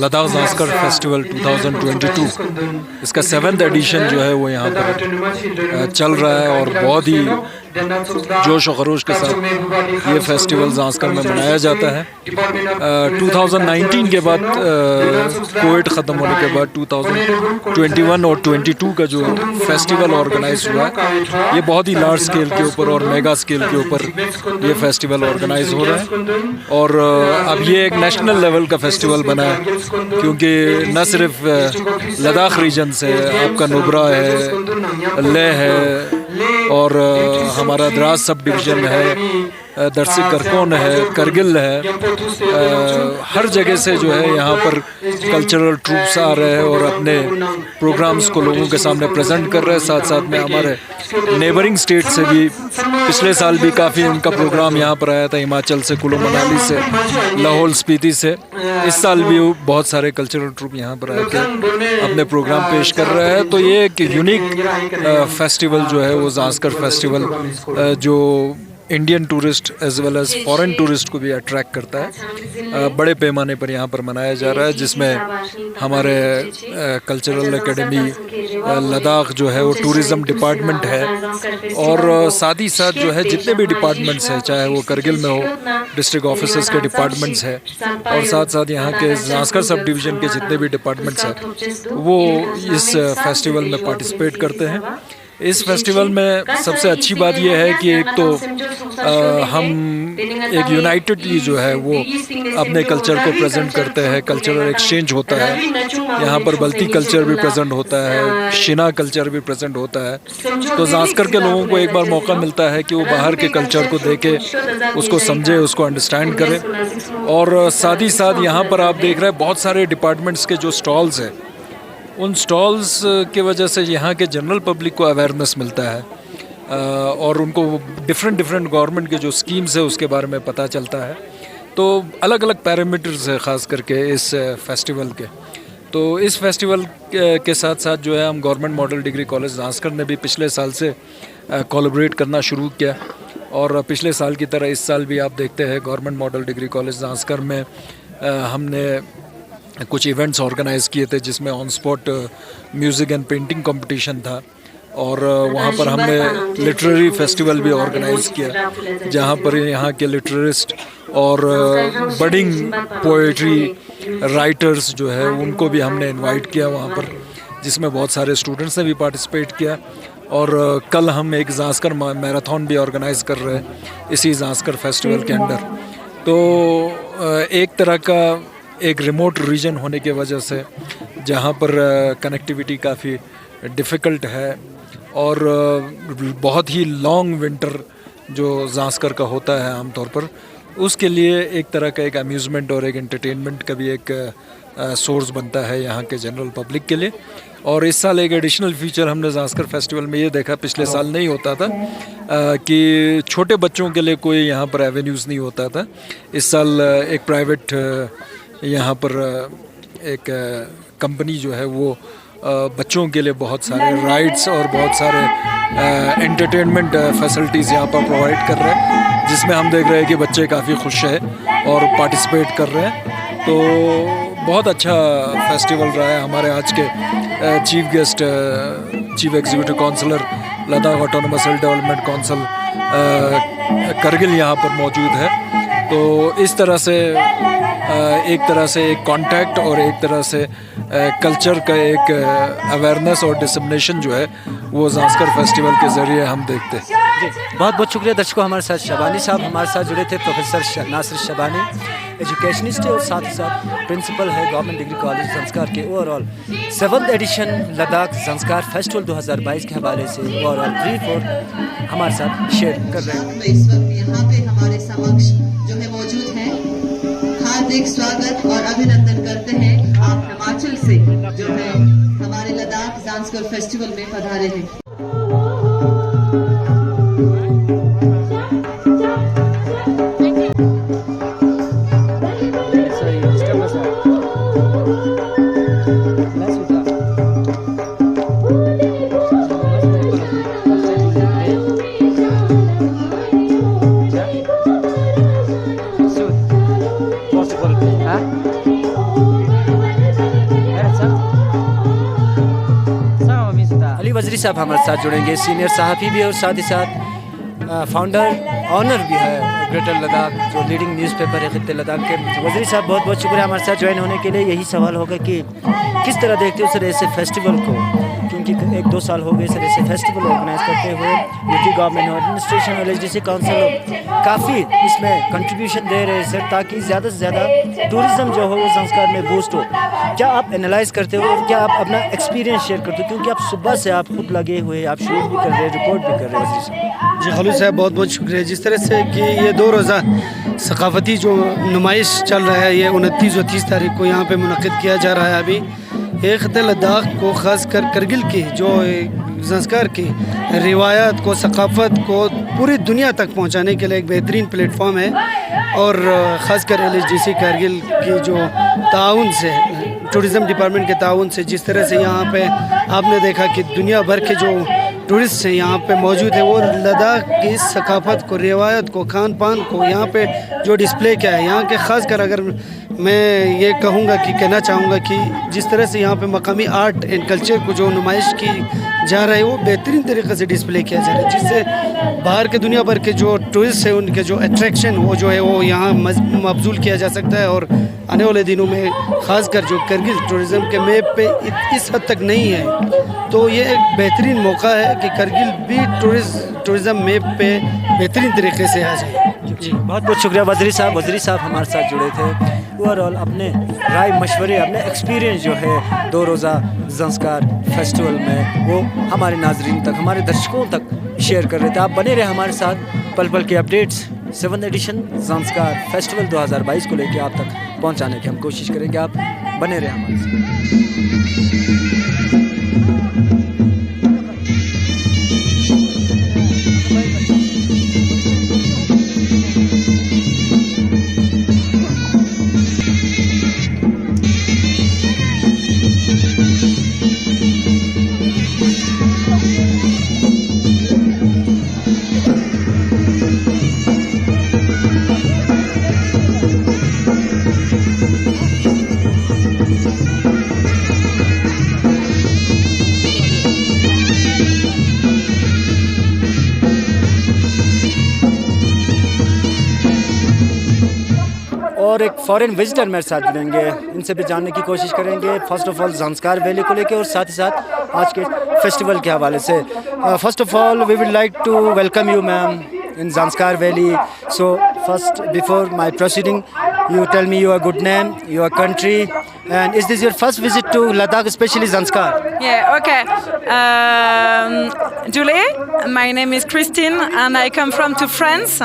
J: लद्दाख ज़ंस्कार फेस्टिवल 2022 इसका 7th एडिशन जो है वो यहाँ पर चल रहा है, और बहुत ही जोश और खरोश के साथ ये फेस्टिवल ज़ंस्कार में मनाया जाता है। 2019 के बाद कोविड ख़त्म होने के बाद 2021 और 22 का जो फेस्टिवल ऑर्गेनाइज हुआ है, ये बहुत ही लार्ज स्केल के ऊपर और मेगा स्केल के ऊपर ये फेस्टिवल ऑर्गेनाइज हो रहा है। और अब ये एक नेशनल लेवल का फेस्टिवल बना है, क्योंकि न सिर्फ लद्दाख रीजन से आपका नुब्रा है, लेह है, और हमारा द्रास सब डिवीज़न है, दरसी करकोन है, करगिल है, हर जगह से जो है यहाँ पर कल्चरल ट्रूप्स आ रहे हैं और अपने प्रोग्राम्स को लोगों के सामने प्रेजेंट कर रहे हैं। साथ साथ में हमारे नेबरिंग स्टेट से भी पिछले साल भी काफ़ी उनका प्रोग्राम यहाँ पर आया था, हिमाचल से, कुल्लू मनाली से, लाहौल स्पीति से। इस साल भी बहुत सारे कल्चरल ट्रूप यहाँ पर आके अपने प्रोग्राम पेश कर रहे हैं। तो ये एक यूनिक फेस्टिवल जो है वो ज़ंस्कार फेस्टिवल जो Indian tourist as well as foreign tourist को भी अट्रैक्ट करता है, बड़े पैमाने पर यहाँ पर मनाया जा रहा है, जिसमें हमारे कल्चरल एकेडमी लद्दाख जो है वो टूरिज़म डिपार्टमेंट है, और साथ ही साथ जो है जितने भी डिपार्टमेंट्स हैं, चाहे वो करगिल में हो डिस्ट्रिक्ट ऑफिसर्स के डिपार्टमेंट्स हैं, और साथ साथ यहाँ के ज़ंस्कार सब डिवीज़न के जितने भी डिपार्टमेंट्स हैं वो इस फेस्टिवल में पार्टिसिपेट करते हैं। इस फेस्टिवल में सबसे अच्छी बात यह है कि एक तो हम एक यूनाइटेडली जो है वो अपने कल्चर को प्रेजेंट करते हैं, कल्चरल एक्सचेंज होता है यहाँ पर, बल्ती कल्चर भी प्रेजेंट होता है, शिना कल्चर भी प्रेजेंट होता है। तो ज़ंस्कार के लोगों को एक बार मौका मिलता है कि वो बाहर के कल्चर को देखे, उसको समझे, उसको अंडरस्टैंड करें। और साथ ही साथ यहाँ पर आप देख रहे हैं बहुत सारे डिपार्टमेंट्स के जो स्टॉल्स हैं, उन स्टॉल्स के वजह से यहाँ के जनरल पब्लिक को अवेयरनेस मिलता है, और उनको डिफरेंट गवर्नमेंट के जो स्कीम्स है उसके बारे में पता चलता है। तो अलग अलग पैरामीटर्स है ख़ास करके इस फेस्टिवल के। तो इस फेस्टिवल के साथ साथ जो है हम government model degree college Zanskar ने भी पिछले साल से कोलैबोरेट करना शुरू किया, और पिछले साल की तरह इस साल भी आप देखते हैं government model degree college Zanskar में हमने कुछ इवेंट्स ऑर्गेनाइज़ किए थे, जिसमें on spot music and painting competition था, और वहाँ पर हमने लिटरेरी फेस्टिवल भी ऑर्गेनाइज़ किया, जहाँ पर यहाँ के लिटरेरिस्ट और बडिंग पोएट्री राइटर्स जो है उनको भी हमने इनवाइट किया वहाँ पर, जिसमें बहुत सारे स्टूडेंट्स ने भी पार्टिसिपेट किया। और कल हम एक ज़ंस्कार मैराथन भी ऑर्गेनाइज़ कर रहे हैं इसी ज़ंस्कार फेस्टिवल के अंडर। तो एक तरह का एक रिमोट रीजन होने की वजह से जहाँ पर कनेक्टिविटी काफ़ी डिफ़िकल्ट है, और बहुत ही लॉन्ग विंटर जो ज़ंस्कार का होता है आमतौर पर, उसके लिए एक तरह का एक अम्यूज़मेंट और एक एंटरटेनमेंट का भी एक सोर्स बनता है यहाँ के जनरल पब्लिक के लिए। और इस साल एक एडिशनल फीचर हमने ज़ंस्कार फेस्टिवल में ये देखा, पिछले साल नहीं होता था कि छोटे बच्चों के लिए कोई यहाँ पर एवेन्यूज़ नहीं होता था। इस साल एक प्राइवेट यहाँ पर एक कंपनी जो है वो बच्चों के लिए बहुत सारे राइड्स और बहुत सारे एंटरटेनमेंट फैसिलिटीज़ यहाँ पर प्रोवाइड कर रहे हैं, जिसमें हम देख रहे हैं कि बच्चे काफ़ी खुश हैं और पार्टिसिपेट कर रहे हैं। तो बहुत अच्छा फेस्टिवल रहा है। हमारे आज के chief guest chief executive counsellor Ladakh autonomous हिल डेवलपमेंट काउंसिल करगिल यहाँ पर मौजूद है। तो इस तरह से एक कांटेक्ट और एक तरह से कल्चर का एक अवेयरनेस और डिसमिनेशन जो है वो ज़ांस्कर फेस्टिवल के ज़रिए हम देखते हैं।
A: बहुत बहुत शुक्रिया दर्शकों, हमारे साथ शबानी साहब हमारे साथ जुड़े थे। प्रोफेसर नासिर शबानी एजुकेशनिस्ट है और साथ ही साथ प्रिंसिपल है गवर्नमेंट डिग्री कॉलेज ज़ांस्कार के। Overall 7th edition Ladakh Zanskar festival 2022 के हवाले से ओवरऑल ब्रीफ और हमारे साथ शेयर कर रहे हैं।
F: इस वक्त यहाँ पे हमारे समक्ष जो है मौजूद है, हार्दिक स्वागत और अभिनंदन करते हैं। आप हिमाचल से जो है हमारे लद्दाख ज़ांस्कर फेस्टिवल में पधारे हैं।
A: अली वज़ीरी साहब हमारे साथ जुड़ेंगे, सीनियर सहाफ़ी भी है और साथ ही साथ फाउंडर ऑनर भी है ग्रेटर लद्दाख जो लीडिंग न्यूज़पेपर है खित्ते लद्दाख के। वज़ीरी साहब बहुत बहुत शुक्रिया हमारे साथ ज्वाइन होने के लिए। यही सवाल होगा कि किस तरह देखते हो सर ऐसे फेस्टिवल को, क्योंकि 1-2 साल हो गए सर ऐसे फेस्टिवल ऑर्गेनाइज करते हुए। यूटी गवर्नमेंट हो, एडमिनिस्ट्रेशन हो, एलएचडीसी काउंसिल हो, काफ़ी इसमें कंट्रीब्यूशन दे रहे हैं सर ताकि ज़्यादा से ज़्यादा टूरिज़्म जो हो वो ज़ांस्कार में बूस्ट हो। क्या आप एनालाइज करते हो और क्या आप अपना एक्सपीरियंस शेयर करते हो, क्योंकि आप सुबह से आप खुद लगे हुए, आप शूट भी कर रहे हैं, रिपोर्ट भी कर रहे हैं। वज़ीरी साहब
G: जी खलूस साहब बहुत बहुत शुक्रिया। जिस तरह से कि ये 2 रोज़ा सकाफ़ती जो नुमाइश चल रहा है, ये 29 और 30 तारीख को यहाँ पे मुनक़िद किया जा रहा है। अभी ये ख़ित्ते लद्दाख को ख़ास कर करगिल की जो ज़ांस्कार की रिवायात को, सकाफ़त को पूरी दुनिया तक पहुँचाने के लिए एक बेहतरीन प्लेटफॉर्म है। और ख़ास कर एलएचडीसी करगिल की जो ताउन से, टूरिज़म डिपार्टमेंट के ताउन से, जिस तरह से यहाँ पे आपने देखा कि दुनिया भर के जो टूरिस्ट हैं यहाँ पे मौजूद है, वो लद्दाख की सकाफ़त को, रिवायत को, खान पान को यहाँ पे जो डिस्प्ले किया है यहाँ के। ख़ास कर अगर मैं ये कहना चाहूँगा कि जिस तरह से यहाँ पे मकामी आर्ट एंड कल्चर को जो नुमाइश की जा रहा है वो बेहतरीन तरीके से डिस्प्ले किया जा रहा है, जिससे बाहर के दुनिया भर के जो टूरिस्ट हैं उनके जो अट्रैक्शन वो जो है वो यहाँ मबजूल किया जा सकता है। और आने वाले दिनों में ख़ासकर जो करगिल टूरिज़म के मैप पे इस हद तक नहीं है, तो ये एक बेहतरीन मौका है कि करगिल भी टूरिज़म मैप पे बेहतरीन तरीके से आ जाए।
A: जी बहुत बहुत शुक्रिया वज़ीरी साहब। वज़ीरी साहब हमारे साथ जुड़े थे। ओवरऑल अपने राय मशवरे, अपने एक्सपीरियंस जो है 2 रोज़ा ज़ांस्कार फेस्टिवल में वो हमारे नाजरीन तक, हमारे दर्शकों तक शेयर कर रहे थे। आप बने रहे हमारे साथ, पल पल के updates 7th addition Zanskar festival 2022 को लेकर आप तक पहुंचाने की हम कोशिश करेंगे। आप बने रहे हमारे साथ। और एक फॉरेन विजिटर मेरे साथ जुड़ेंगे, इनसे भी जानने की कोशिश करेंगे first of all Zanskar valley को लेके और साथ ही साथ आज के फेस्टिवल के हवाले से। First of all we would like to welcome you ma'am in Zanskar Valley. So first, before my proceeding, you tell me your good name, your country, and is this your first visit to Ladakh, especially Zanskar?
K: Yeah, okay. Julie, my name is Christine and I come from to France.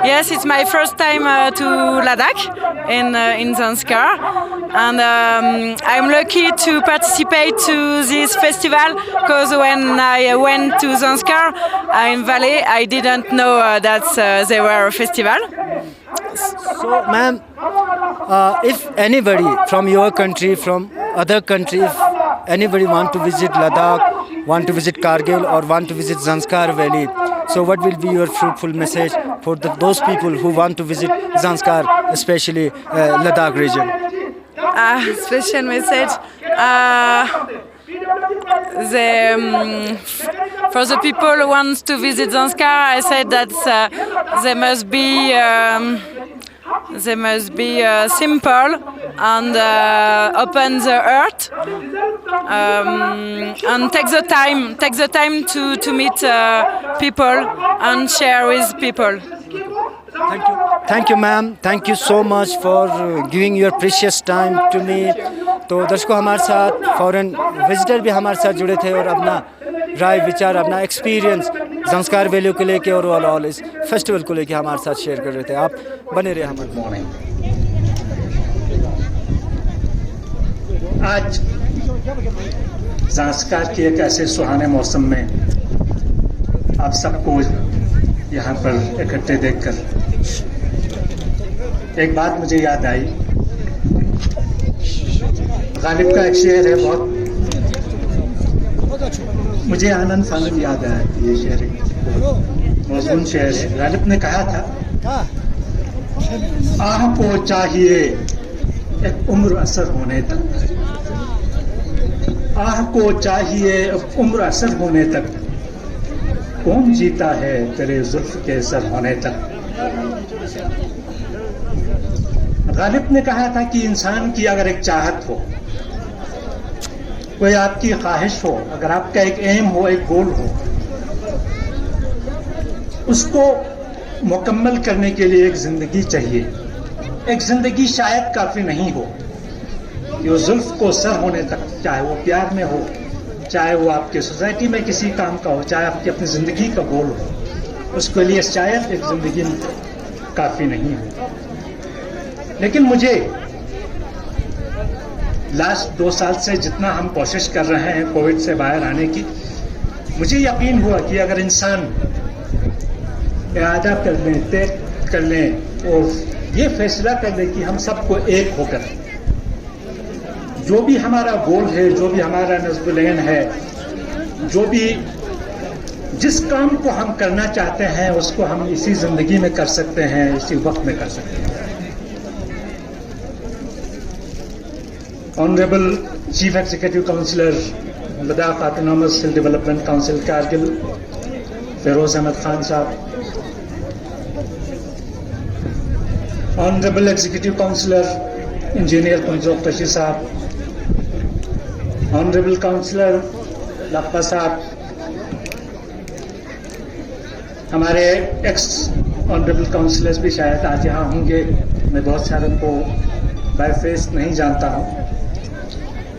K: Yes, it's my first time to Ladakh in Zanskar, and I'm lucky to participate to this festival because when I went to Zanskar in Valley, I didn't know that there were a festival.
A: So, ma'am, if anybody from your country, from other country, if anybody want to visit Ladakh, want to visit Kargil or want to visit Zanskar Valley, so what will be your fruitful message for those people who want to visit Zanskar, especially Ladakh region?
K: special message. For the people who want to visit Zanskar, I said that they must be simple and open the heart, and take the time to meet people and share with people.
A: Thank you ma'am, thank you so much for giving your precious time to me. तो दर्शकों, हमारे साथ foreign visitor भी हमारे साथ जुड़े थे और अपना राय विचार, अपना एक्सपीरियंस ज़ंस्कार वैल्यू को लेके और ओवरऑल इस फेस्टिवल को लेके हमारे साथ शेयर कर रहे थे। आप बने रहे हमारे।
L: आज ज़ंस्कार के एक ऐसे सुहाने मौसम में आप सबको यहाँ पर इकट्ठे देखकर एक बात मुझे याद आई। गालिब का एक शेर है, बहुत मुझे आनंद फानंद याद आया। ये शेर मौजूद शेर है। गालिब ने कहा था, आह को चाहिए एक उम्र असर होने तक, आह को चाहिए एक उम्र असर होने तक, कौन जीता है तेरे जुल्फ के सर होने तक। गालिब ने कहा था कि इंसान की अगर एक चाहत हो, कोई आपकी ख्वाहिश हो, अगर आपका एक एम हो, एक गोल हो, उसको मुकम्मल करने के लिए एक जिंदगी चाहिए। एक जिंदगी शायद काफी नहीं हो कि वो जुल्फ को सर होने तक, चाहे वो प्यार में हो, चाहे वो आपके सोसाइटी में किसी काम का हो, चाहे आपकी अपनी जिंदगी का गोल हो, उसके लिए शायद एक जिंदगी काफी नहीं हो। लेकिन मुझे लास्ट 2 साल से जितना हम कोशिश कर रहे हैं कोविड से बाहर आने की, मुझे यकीन हुआ कि अगर इंसान इरादा कर लें, तय कर लें और ये फैसला कर लें कि हम सबको एक होकर जो भी हमारा गोल है, जो भी हमारा नज़्म-ए-ऐन है, जो भी जिस काम को हम करना चाहते हैं उसको हम इसी जिंदगी में कर सकते हैं, इसी वक्त में कर सकते हैं। Honourable chief executive councillor Ladakh autonomous hill development council Kargil Firoz Ahmad Khan sahab, honourable executive councillor engineer Kunzok Tashi sahab, honourable councillor लप्पा साहब, हमारे एक्स ऑनरेबल काउंसिलर्स भी शायद आज यहाँ होंगे, मैं बहुत सारे को बाय फेस नहीं जानता हूँ।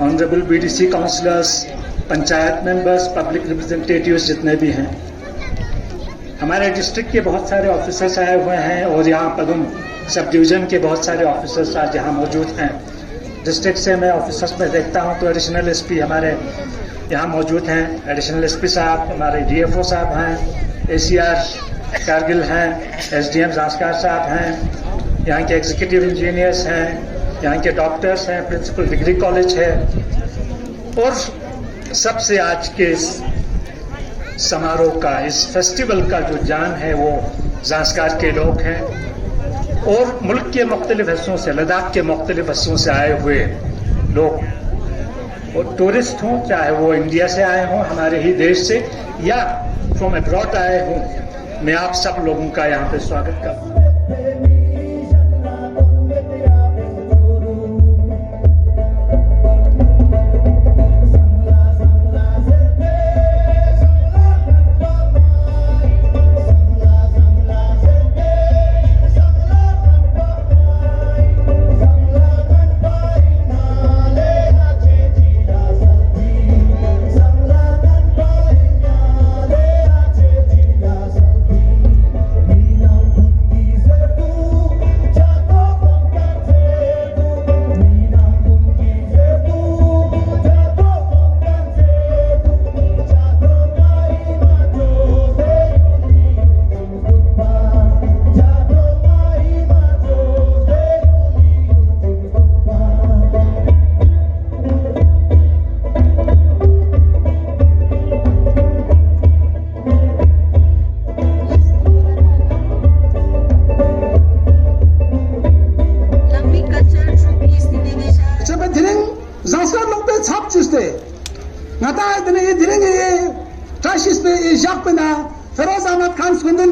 L: Honourable BDC councillors, panchayat members, public representatives जितने भी हैं, हमारे डिस्ट्रिक्ट के बहुत सारे ऑफिसर्स आए हुए हैं और यहाँ पदम सब डिवीज़न के बहुत सारे ऑफिसर्स आज यहाँ मौजूद हैं। डिस्ट्रिक्ट से मैं ऑफिसर्स में देखता हूँ तो एडिशनल एसपी हमारे यहाँ मौजूद हैं, एडिशनल एसपी साहब, हमारे डीएफओ साहब हैं, एसीआर कारगिल हैं, एसडीएम ज़ंस्कार साहब हैं, यहाँ के एग्जीक्यूटिव इंजीनियर्स हैं, यहाँ के डॉक्टर्स हैं, प्रिंसिपल डिग्री कॉलेज है, और सबसे आज के इस समारोह का, इस फेस्टिवल का जो जान है वो ज़ंस्कार के लोग हैं और मुल्क के मुख्तलिफ हिस्सों से, लद्दाख के मुख्तलिफ हिस्सों से आए हुए लोग, और टूरिस्ट हों, चाहे वो इंडिया से आए हों, हमारे ही देश से, या फ्रॉम अब्रॉड आए हों, मैं आप सब लोगों का यहाँ पे स्वागत करता हूँ।
M: Zanskar लोग पे छाप चुस्ते ngata idne ye diringe ye trashis pe ye jak pe na Feroz Ahmad Khan skundun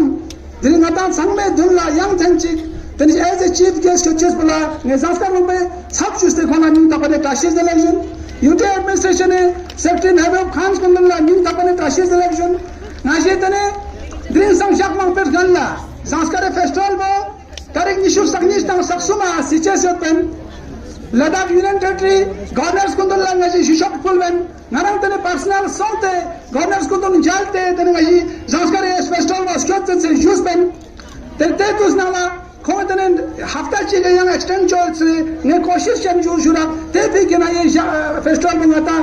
M: diring ngata sangme dunla yang thanchi then as a chief guest churches bula ne Zanskar लोग पे छाप चुस्ते khona ning tapane trashis election UT administration ne Secretary Habib Khan skundun la ning tapane trashis election naje tane diring sang jak mang pe ganla Zanskar festival bo tarik nishur saknish tang saksuma siches yoten Ladakh Union Territory governors kundun la ngaji shishop kulben narang tane personal sote governors kundun jalte tane ngaji Zanskar festival was skot se jusben te tus nala khome tane hafta chige yang extend chol se ne koshish chen ju shura te bhi kena ye festival mein ata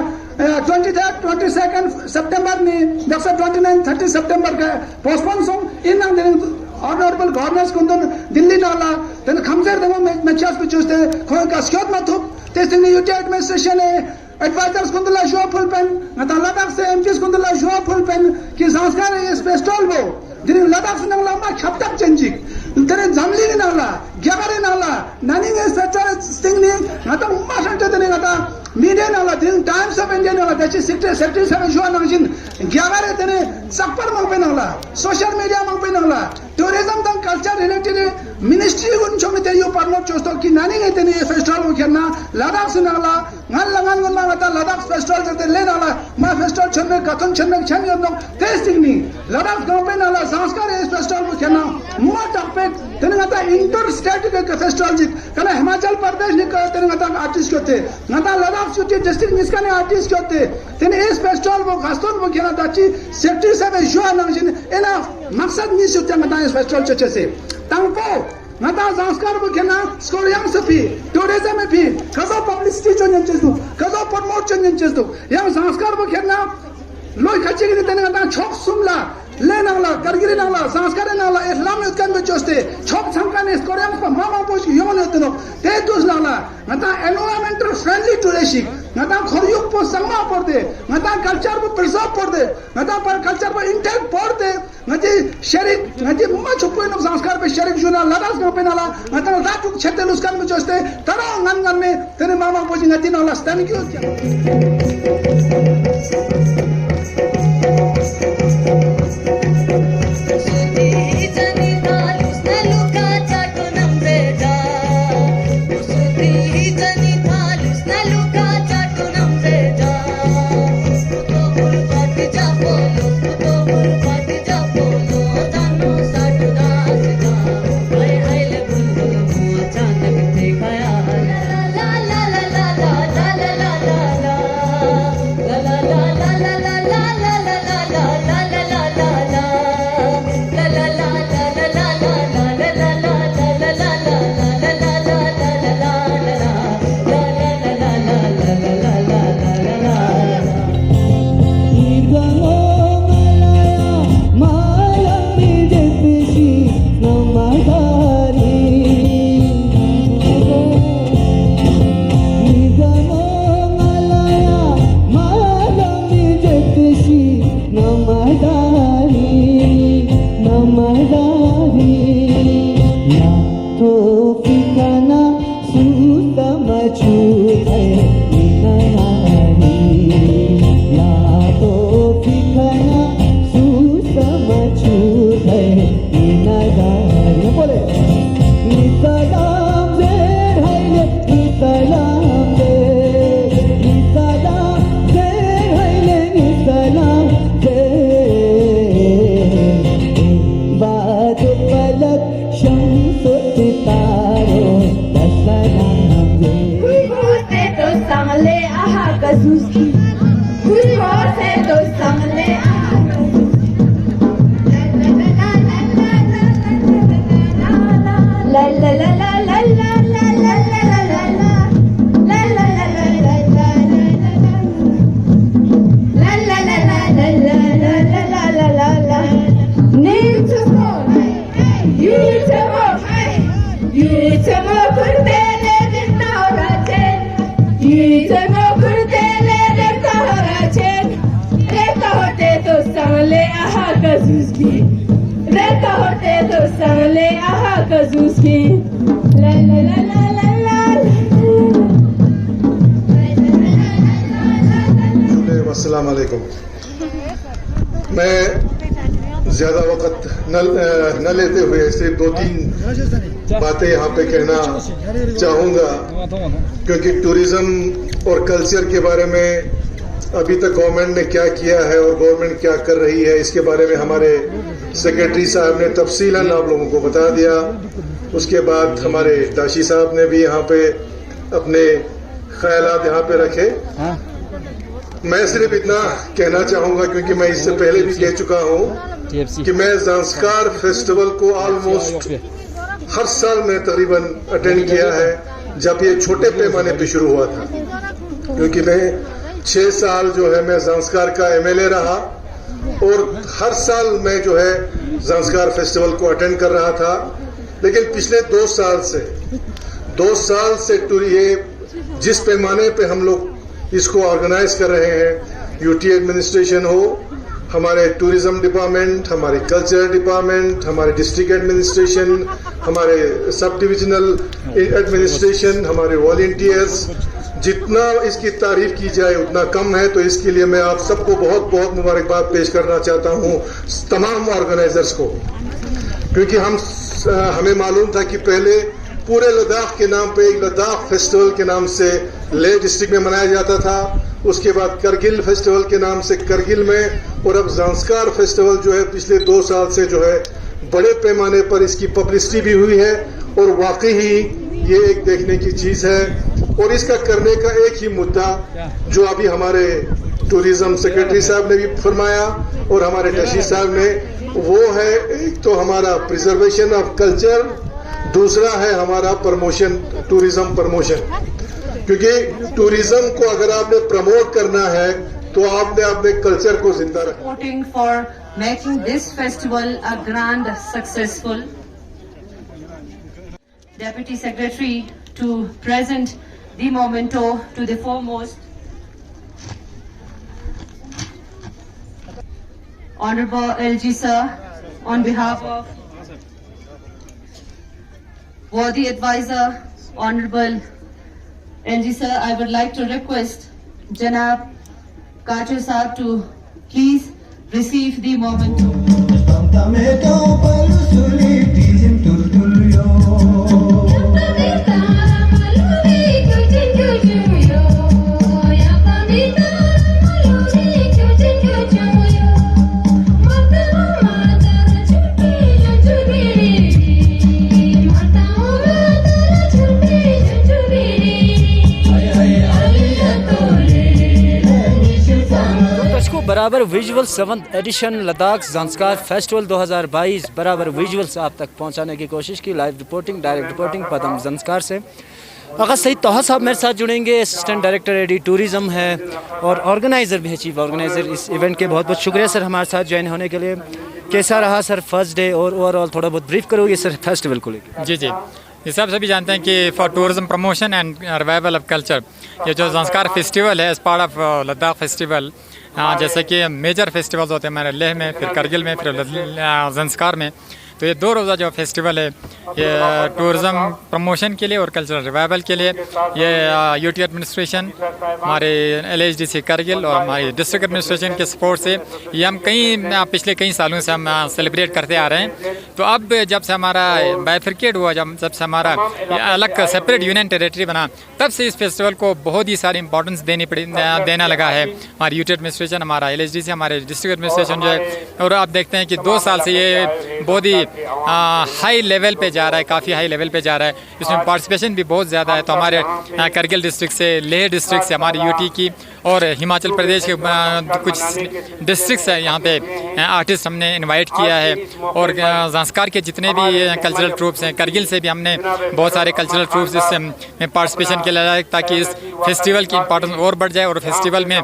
M: 23rd 22nd September ni 29 30 September ka postpone song inang tane honorable governors kundun Delhi nala tane khamzer demo machas pe chuste khoi ka skot mathup te sing UT administration advisors kundula show full pen ngata Ladakh se MPs kundula show full pen ki Zanskar is festival bo din Ladakh nang lama khaptak chenjik tene jamli nala gyagare nala nani nge sacha sting ni ngata umma sante tene ngata media nala din Times of India nala dachi secretary seven show nangin gyagare tene sakpar mang pe nala social media mang pe nala tourism tang culture related ministry gun chomite yo parnot chosto ki nani nge tene festival mo khenna Ladakh nala ngal langan ngal ngata Ladakh festival jate le nala ma festival chonne kathon chonne chen yodno testing ni Ladakh gampe nala Zanskar festival mo khenna mo tapek tene ngata inter state ke festival jik kana Himachal Pradesh ni ka tene ngata artist kote ngata Ladakh city district niskane artist kote tene es festival mo gaston mo khena dachi secretary sabe joa nangjin ena maksad ni sutya ngata es festival choche se tangpo ngata Zanskar bo khena skoryang sapi tourism me phi kaza publicity chonyen chestu kaza promote chonyen chestu yang Zanskar bo khena loi khachi ni tene ngata chok sumla le nangla gargiri nangla Zanskar nangla islam yutkan be choste chok sankane skoryang pa mama bosh yomon yotno te dus nangla ngata environmental friendly tourism ngata khoryuk po sangma porde ngata culture po preserve porde ngata par culture po intact porde ngati sharik ngati ma chukko no Zanskar pe sharik juna Ladakh no pe nala ngata ratuk chete luskan me choste tara ngan me tene mama bosh ngati nangla thank you
N: La la la la la la la. अस्सलाम वालेकुम। मैं ज़्यादा वक्त न लेते हुए सिर्फ 2-3 बातें यहाँ पे कहना चाहूँगा, क्योंकि टूरिज़्म और कल्चर के बारे में अभी तक गवर्नमेंट ने क्या किया है और गवर्नमेंट क्या कर रही है, इसके बारे में हमारे सेक्रेटरी साहब ने तफसीलन आप लोगों को बता दिया। उसके बाद हमारे दाशी साहब ने भी यहाँ पे अपने ख्यालात यहाँ पे रखे। मैं सिर्फ इतना कहना चाहूँगा, क्योंकि मैं इससे पहले भी कह चुका हूँ कि मैं ज़ांस्कार फेस्टिवल को ऑलमोस्ट हर साल में तकरीबन अटेंड किया है, जब ये छोटे पैमाने पे शुरू हुआ था। क्योंकि मैं 6 साल जो है मैं ज़ांस्कार का MLA रहा और हर साल मैं जो है ज़ांस्कार फेस्टिवल को अटेंड कर रहा था। लेकिन पिछले 2 साल से ये जिस पैमाने पे हम लोग इसको ऑर्गेनाइज कर रहे हैं, यूटी एडमिनिस्ट्रेशन हो, हमारे टूरिज्म डिपार्टमेंट, हमारे कल्चर डिपार्टमेंट, हमारे डिस्ट्रिक्ट एडमिनिस्ट्रेशन, हमारे सब डिविजनल एडमिनिस्ट्रेशन, हमारे वॉलंटियर्स, जितना इसकी तारीफ की जाए उतना कम है। तो इसके लिए मैं आप सबको बहुत बहुत मुबारकबाद पेश करना चाहता हूँ, तमाम ऑर्गेनाइजर्स को। क्योंकि हमें मालूम था कि पहले पूरे लद्दाख के नाम पे एक लद्दाख फेस्टिवल के नाम से लेह डिस्ट्रिक्ट में मनाया जाता था, उसके बाद करगिल फेस्टिवल के नाम से करगिल में, और अब ज़ांस्कार फेस्टिवल जो है पिछले 2 साल से जो है बड़े पैमाने पर इसकी पब्लिसिटी भी हुई है। और वाकई ही ये एक देखने की चीज़ है। और इसका करने का एक ही मुद्दा जो अभी हमारे टूरिज्म सेक्रेटरी साहब ने भी फरमाया और हमारे डशी साहब ने, वो है एक तो हमारा प्रिजर्वेशन ऑफ कल्चर, दूसरा है हमारा प्रमोशन, टूरिज्म प्रमोशन। क्योंकि टूरिज्म को अगर आपने प्रमोट करना है तो आपने अपने कल्चर को जिंदा रखना।
F: For making this festival a grand successful. Deputy Secretary to present the memento to the foremost. Honorable LG sir, on behalf of worthy advisor, Honorable LG sir, I would like to request Janab Kachur sir to please receive the memento.
A: बराबर visual 7th edition Ladakh Zanskar festival 2022 बराबर visuals आप तक पहुंचाने की कोशिश की। Live reporting, direct reporting Padum Zanskar से। अगर सईद तोहा साहब मेरे साथ जुड़ेंगे, असिस्टेंट डायरेक्टर एडी टूरिज़्म है और ऑर्गेनाइज़र भी है, चीफ ऑर्गेनाइज़र इस इवेंट के। बहुत बहुत शुक्रिया सर हमारे साथ ज्वाइन होने के लिए। कैसा रहा सर फर्स्ट डे और ओवरऑल थोड़ा बहुत ब्रीफ करोगे सर फेस्टिवल को लेकर?
O: जी जी, ये सब सभी जानते हैं कि for tourism promotion and revival of culture, ये जो ज़ांस्कार फेस्टिवल है as part of Ladakh festival, जैसे कि मेजर फेस्टिवल्स होते हैं हमारे लेह में, फिर करगिल में, फिर ज़ांस्कार में, तो ये 2 रोज़ा जो फेस्टिवल है ये टूरिज़म प्रमोशन के लिए और कल्चरल रिवाइवल के लिए ये यूटी एडमिनिस्ट्रेशन, हमारे LHDC करगिल और हमारी डिस्ट्रिक्ट एडमिनिस्ट्रेशन के सपोर्ट से ये हम पिछले कई सालों से हम सेलिब्रेट करते आ रहे हैं। तो अब जब से हमारा बाइफरकेट हुआ, जब से हमारा अलग सेपरेट यूनियन टेरिटरी बना, तब से इस फेस्टिवल को बहुत ही सारी इंपॉर्टेंस देना लगा है हमारी यूटी एडमिनिस्ट्रेशन, हमारा LHDC, हमारे डिस्ट्रिक्ट एडमिनिस्ट्रेशन जो है। और आप देखते हैं कि 2 साल से ये बहुत ही हाई लेवल पे जा रहा है, काफ़ी हाई लेवल पे जा रहा है। इसमें पार्टिसिपेशन भी बहुत ज़्यादा है। तो हमारे करगिल डिस्ट्रिक्ट से, लेह डिस्ट्रिक्ट से, हमारी यूटी की और हिमाचल प्रदेश के कुछ डिस्ट्रिक्ट है, यहाँ पे आर्टिस्ट हमने इनवाइट किया है। और ज़ांस्कार के जितने भी कल्चरल ट्रूप्स हैं, करगिल से भी हमने बहुत सारे कल्चरल ट्रूप्स इसमें पार्टिसिपेशन के लिए, ताकि इस फेस्टिवल की इंपॉर्टेंस और बढ़ जाए और फेस्टिवल में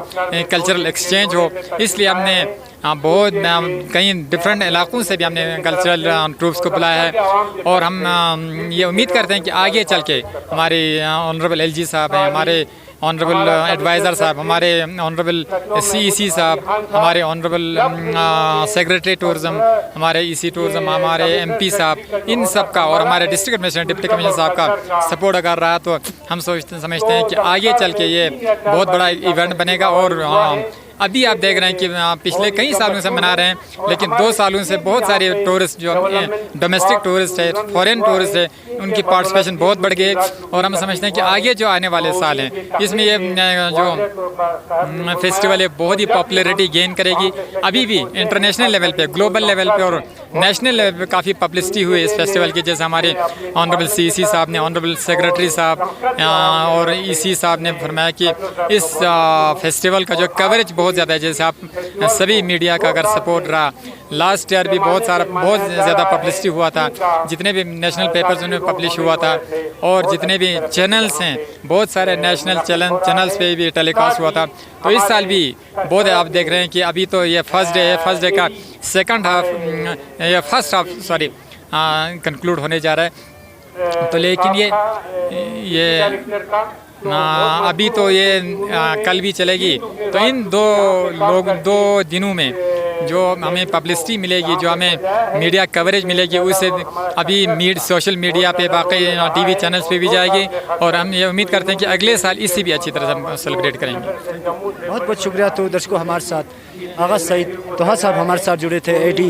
O: कल्चरल एक्सचेंज हो। इसलिए हमने बहुत कई डिफरेंट इलाकों से भी हमने कल्चरल ट्रूप्स को बुलाया है। और हम ये उम्मीद करते हैं कि आगे चल के हमारे ऑनरेबल LG साहब हैं, हमारे ऑनरेबल एडवाइज़र साहब, हमारे ऑनरेबल CEC साहब, हमारे ऑनरेबल सेक्रेटरी टूरिज़म, हमारे EC टूरिज़म, हमारे MP साहब, इन सब का और हमारे डिस्ट्रिक्ट एडमिनिस्ट्रेशन डिप्टी कमिश्नर साहब का सपोर्ट अगर रहा तो हम समझते हैं कि आगे चल के ये बहुत बड़ा इवेंट बनेगा और अभी आप देख रहे हैं कि पिछले कई सालों से मना रहे हैं, लेकिन 2 सालों से बहुत सारे टूरिस्ट जो डोमेस्टिक टूरिस्ट है, फॉरेन टूरिस्ट है, उनकी पार्टिसिपेशन बहुत बढ़ गई और हम समझते हैं कि आगे जो आने वाले साल हैं इसमें ये जो फेस्टिवल है बहुत ही पॉपुलैरिटी गेन करेगी। अभी भी इंटरनेशनल लेवल पे, ग्लोबल लेवल पे और नेशनल लेवल पे काफ़ी पब्लिसिटी हुई इस फेस्टिवल की। जैसे हमारे ऑनरेबल CC साहब ने, ऑनरेबल सेक्रेटरी साहब और EC साहब ने फरमाया कि इस फेस्टिवल का जो कवरेज बहुत ज़्यादा है। जैसे आप सभी मीडिया का अगर सपोर्ट रहा, लास्ट ईयर भी बहुत ज़्यादा पब्लिसिटी हुआ था, जितने भी नेशनल पेपर्स उनमें पब्लिश हुआ था और जितने भी चैनल्स हैं बहुत सारे नेशनल चैनल्स पे भी टेलीकास्ट हुआ था। तो इस साल भी बहुत आप देख रहे हैं कि अभी तो ये फर्स्ट डे है, फर्स्ट डे का फर्स्ट हाफ कंक्लूड होने जा रहा है। तो लेकिन ये अभी तो ये कल भी चलेगी। तो इन 2 दिनों में जो हमें पब्लिसिटी मिलेगी, जो हमें मीडिया कवरेज मिलेगी, उससे अभी सोशल मीडिया पे, बाकी TV चैनल्स पे भी जाएगी और हम ये उम्मीद करते हैं कि अगले साल इससे भी अच्छी तरह से हम सेलिब्रेट करेंगे।
A: बहुत बहुत शुक्रिया। तो दर्शकों, हमारे साथ आगा सईद तोहा साहब हमारे साथ जुड़े थे। AD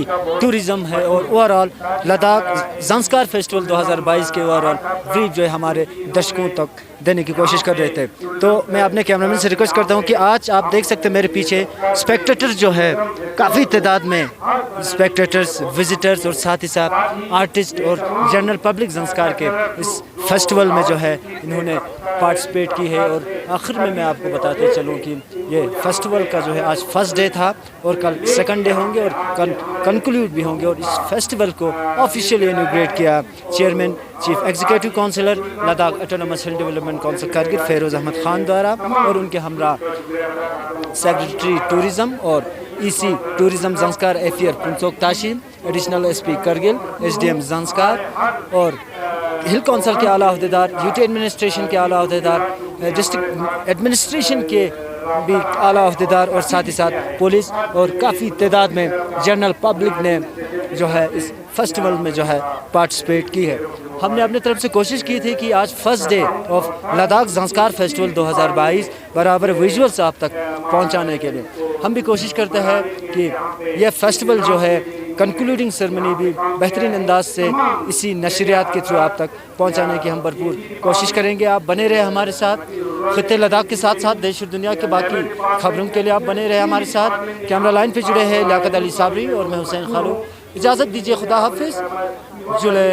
A: टूरिज़म है और ओवरऑल लद्दाख ज़ांस्कार फेस्टिवल 2022 के ओवरऑल ब्रीफ जो है हमारे दर्शकों तक देने की कोशिश कर रहे थे। तो मैं अपने कैमरामैन से रिक्वेस्ट करता हूं कि आज आप देख सकते हैं मेरे पीछे स्पेक्टेटर्स जो है काफ़ी तादाद में स्पेक्टेटर्स, विजिटर्स और साथ ही साथ आर्टिस्ट और जनरल पब्लिक ज़ांस्कार के इस फेस्टिवल में जो है इन्होंने पार्टिसिपेट की है। और आखिर में मैं आपको बताते चलूँ कि ये फेस्टिवल का जो है आज फर्स्ट डे था और कल सेकंड डे होंगे और कल कंक्लूड भी होंगे। और इस फेस्टिवल को ऑफिशियली इनॉग्रेट किया chairman chief executive councillor Ladakh autonomous hill development council Kargil Feroz Ahmed Khan द्वारा और उनके हमरा सेक्रेटरी टूरिज़म और EC tourism Zanskar affairs Phuntsog Tashi, additional SP Kargil, SDM Zanskar और हिल काउंसिल के आला अहदेदार, UT एडमिनिस्ट्रेशन के आला अहदेदार, डिस्ट्रिक्ट एडमिनिस्ट्रेशन के भी आला अहदेदार और साथ ही साथ पुलिस और काफ़ी तादाद में जनरल पब्लिक ने जो है इस फेस्टिवल में जो है पार्टिसिपेट की है। हमने अपनी तरफ से कोशिश की थी कि आज first day of Ladakh Zanskar festival 2022 बराबर विजुअल्स आप तक पहुंचाने के लिए हम भी कोशिश करते हैं कि यह फेस्टिवल जो है कंक्लूडिंग सेरेमनी भी बेहतरीन अंदाज से इसी नशरियात के थ्रू आप तक पहुंचाने की हम भरपूर कोशिश करेंगे। आप बने रहे हमारे साथ, खित्ते लद्दाख के साथ साथ देश और दुनिया के बाकी खबरों के लिए आप बने रहे हमारे साथ। कैमरा लाइन पे जुड़े हैं लियाकत अली साबरी और मैं हुसैन खालू। इजाज़त दीजिए, खुदा हाफिज़। जुले।